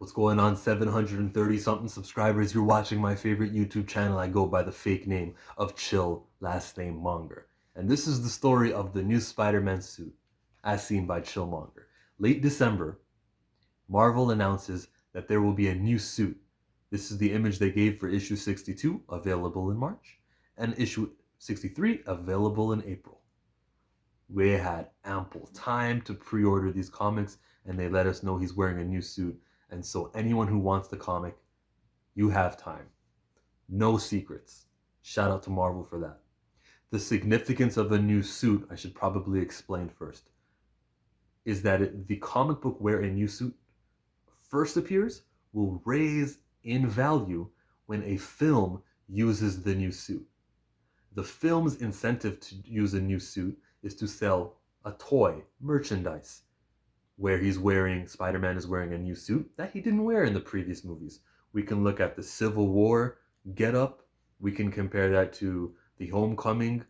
What's going on, 730 something subscribers? You're watching my favorite YouTube channel. I go by the fake name of Chill, last name Monger. And this is the story of the new Spider-Man suit, as seen by Chillmonger. Late December, Marvel announces that there will be a new suit. This is the image they gave for issue 62, available in March, and issue 63, available in April. We had ample time to pre-order these comics, and they let us know he's wearing a new suit. And so anyone who wants the comic, you have time. No secrets. Shout out to Marvel for that. The significance of a new suit, I should probably explain first, is that the comic book where a new suit first appears will raise in value when a film uses the new suit. The film's incentive to use a new suit is to sell a toy, merchandise, where Spider-Man is wearing a new suit that he didn't wear in the previous movies. We can look at the Civil War getup. We can compare that to the Homecoming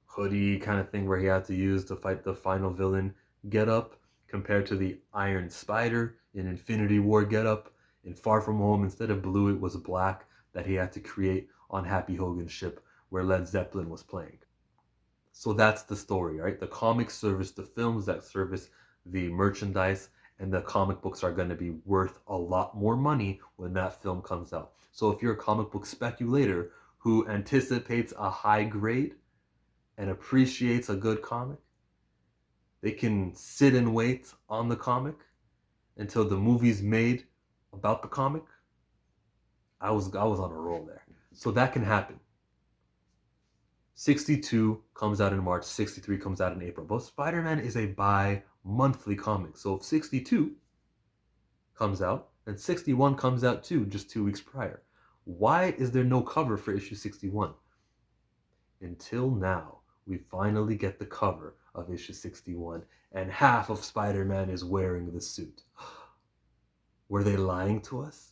hoodie kind of thing where he had to use to fight the final villain getup, compared to the Iron Spider in Infinity War getup. In Far From Home, instead of blue, it was black that he had to create on Happy Hogan's ship where Led Zeppelin was playing. So that's the story, right? The comics service the films that service the merchandise, and the comic books are going to be worth a lot more money when that film comes out. So if you're a comic book speculator who anticipates a high grade and appreciates a good comic, they can sit and wait on the comic until the movie's made about the comic. I was on a roll there. So that can happen. 62 comes out in March, 63 comes out in April. But Spider-Man is a bi-monthly comic. So if 62 comes out, and 61 comes out too, just 2 weeks prior. Why is there no cover for issue 61? Until now, we finally get the cover of issue 61, and half of Spider-Man is wearing the suit. Were they lying to us?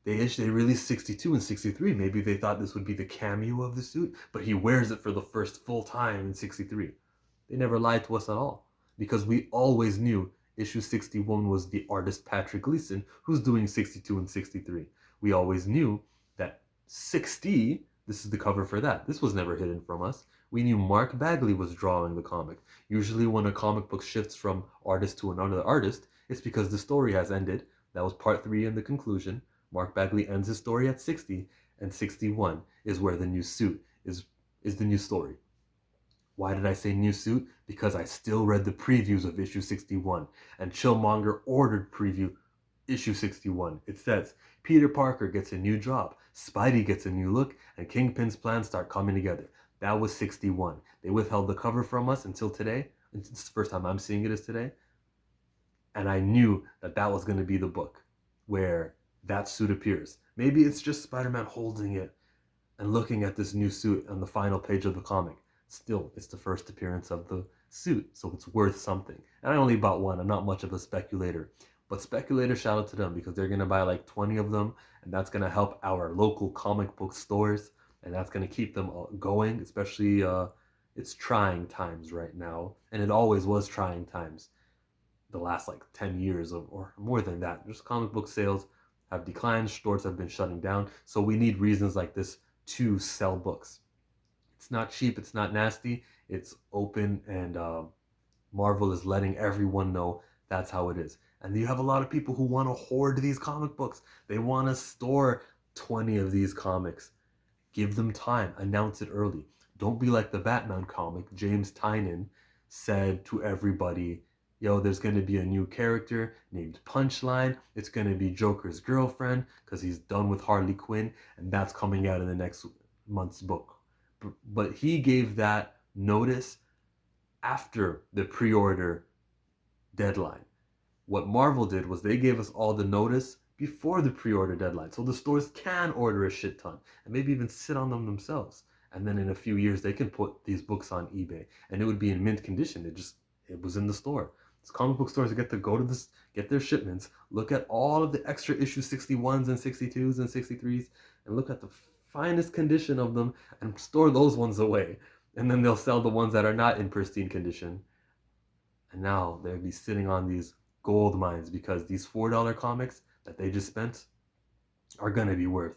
They released 62 and 63. Maybe they thought this would be the cameo of the suit, but he wears it for the first full time in 63. They never lied to us at all, because we always knew issue 61 was the artist Patrick Gleason who's doing 62 and 63. We always knew that 60, this is the cover for that. This was never hidden from us. We knew Mark Bagley was drawing the comic. Usually when a comic book shifts from artist to another artist, it's because the story has ended. That was part 3 in the conclusion. Mark Bagley ends his story at 60, and 61 is where the new suit is the new story. Why did I say new suit? Because I still read the previews of issue 61, and Chillmonger ordered preview issue 61. It says, Peter Parker gets a new job, Spidey gets a new look, and Kingpin's plans start coming together. That was 61. They withheld the cover from us until today. It's the first time I'm seeing it is today. And I knew that that was going to be the book where that suit appears. Maybe it's just Spider-Man holding it and looking at this new suit on the final page of the comic. Still, it's the first appearance of the suit, so it's worth something. And I only bought one. I'm not much of a speculator. But speculators, shout out to them, because they're going to buy like 20 of them, and that's going to help our local comic book stores, and that's going to keep them going, especially it's trying times right now, and it always was trying times the last like 10 years or more than that. Just comic book sales have declined, stores have been shutting down, so we need reasons like this to sell books. It's not cheap, it's not nasty, it's open, and Marvel is letting everyone know that's how it is. And you have a lot of people who want to hoard these comic books. They want to store 20 of these comics. Give them time, announce it early. Don't be like the Batman comic. James Tynion said to everybody, yo, there's going to be a new character named Punchline. It's going to be Joker's girlfriend because he's done with Harley Quinn, and that's coming out in the next month's book. But he gave that notice after the pre-order deadline. What Marvel did was they gave us all the notice before the pre-order deadline, so the stores can order a shit ton and maybe even sit on them themselves. And then in a few years, they can put these books on eBay, and it would be in mint condition. It was in the store. It's comic book stores get to go to this, get their shipments, look at all of the extra issue 61s and 62s and 63s, and look at the finest condition of them and store those ones away. And then they'll sell the ones that are not in pristine condition. And now they'll be sitting on these gold mines because these $4 comics, that they just spent are going to be worth,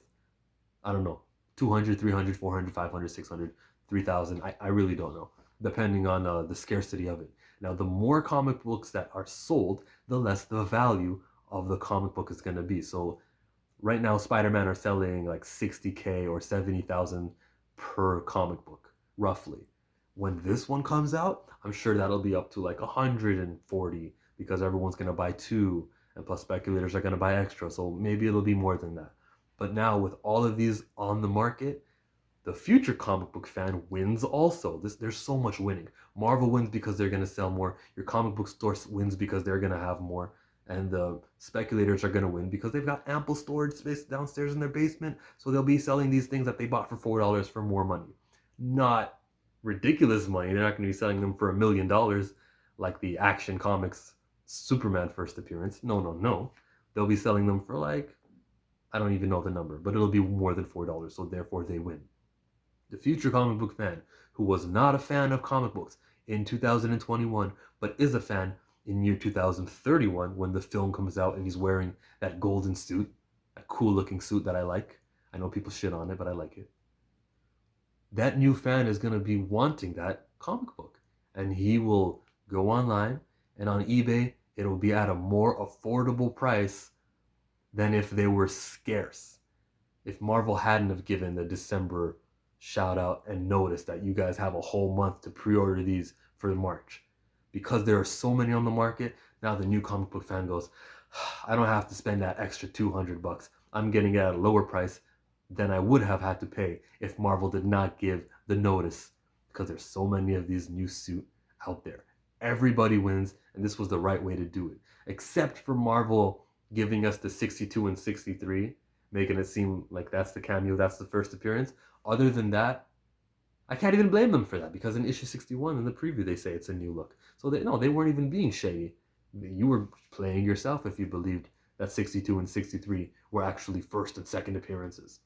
I don't know, 200, 300, 400, 500, 600, 3,000. I really don't know, depending on the scarcity of it. Now, the more comic books that are sold, the less the value of the comic book is going to be. So right now, Spider-Man are selling like 60K or 70,000 per comic book, roughly. When this one comes out, I'm sure that'll be up to like 140 because everyone's going to buy two, and plus speculators are going to buy extra. So maybe it'll be more than that. But now, with all of these on the market, the future comic book fan wins also. There's so much winning. Marvel wins because they're gonna sell more. Your comic book store wins because they're gonna have more. And the speculators are gonna win because they've got ample storage space downstairs in their basement. So they'll be selling these things that they bought for $4 for more money. Not ridiculous money. They're not gonna be selling them for $1 million like the Action Comics Superman first appearance. No, no, no. They'll be selling them for like, I don't even know the number, but it'll be more than $4. So therefore they win. The future comic book fan who was not a fan of comic books in 2021 but is a fan in year 2031 when the film comes out and he's wearing that golden suit, that cool looking suit that I like. I know people shit on it, but I like it. That new fan is going to be wanting that comic book, and he will go online, and on eBay it'll be at a more affordable price than if they were scarce. If Marvel hadn't have given the December shout out and notice that you guys have a whole month to pre-order these for March. Because there are so many on the market, now the new comic book fan goes, I don't have to spend that extra $200. I'm getting it at a lower price than I would have had to pay if Marvel did not give the notice, because there's so many of these new suit out there. Everybody wins, and this was the right way to do it. Except for Marvel giving us the 62 and 63, making it seem like that's the cameo, that's the first appearance. Other than that, I can't even blame them for that, because in issue 61 in the preview they say it's a new look. So they weren't even being shady. You were playing yourself if you believed that 62 and 63 were actually first and second appearances.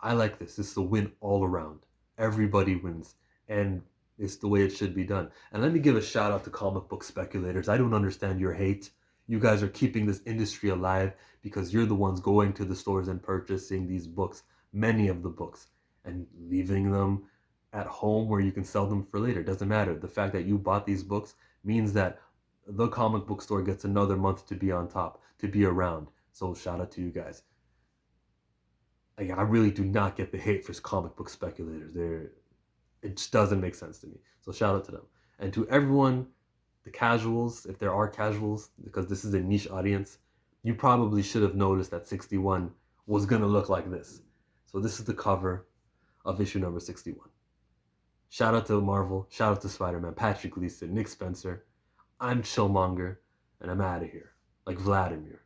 I like this. This is a win all around. Everybody wins. And it's the way it should be done. And let me give a shout out to comic book speculators. I don't understand your hate. You guys are keeping this industry alive because you're the ones going to the stores and purchasing these books, many of the books, and leaving them at home where you can sell them for later. It doesn't matter. The fact that you bought these books means that the comic book store gets another month to be on top, to be around. So shout out to you guys. I really do not get the hate for comic book speculators. It just doesn't make sense to me. So shout out to them. And to everyone, the casuals, if there are casuals, because this is a niche audience, you probably should have noticed that 61 was going to look like this. So this is the cover of issue number 61. Shout out to Marvel, shout out to Spider-Man, Patrick Gleason, Nick Spencer. I'm Chillmonger, and I'm out of here. Like Vladimir.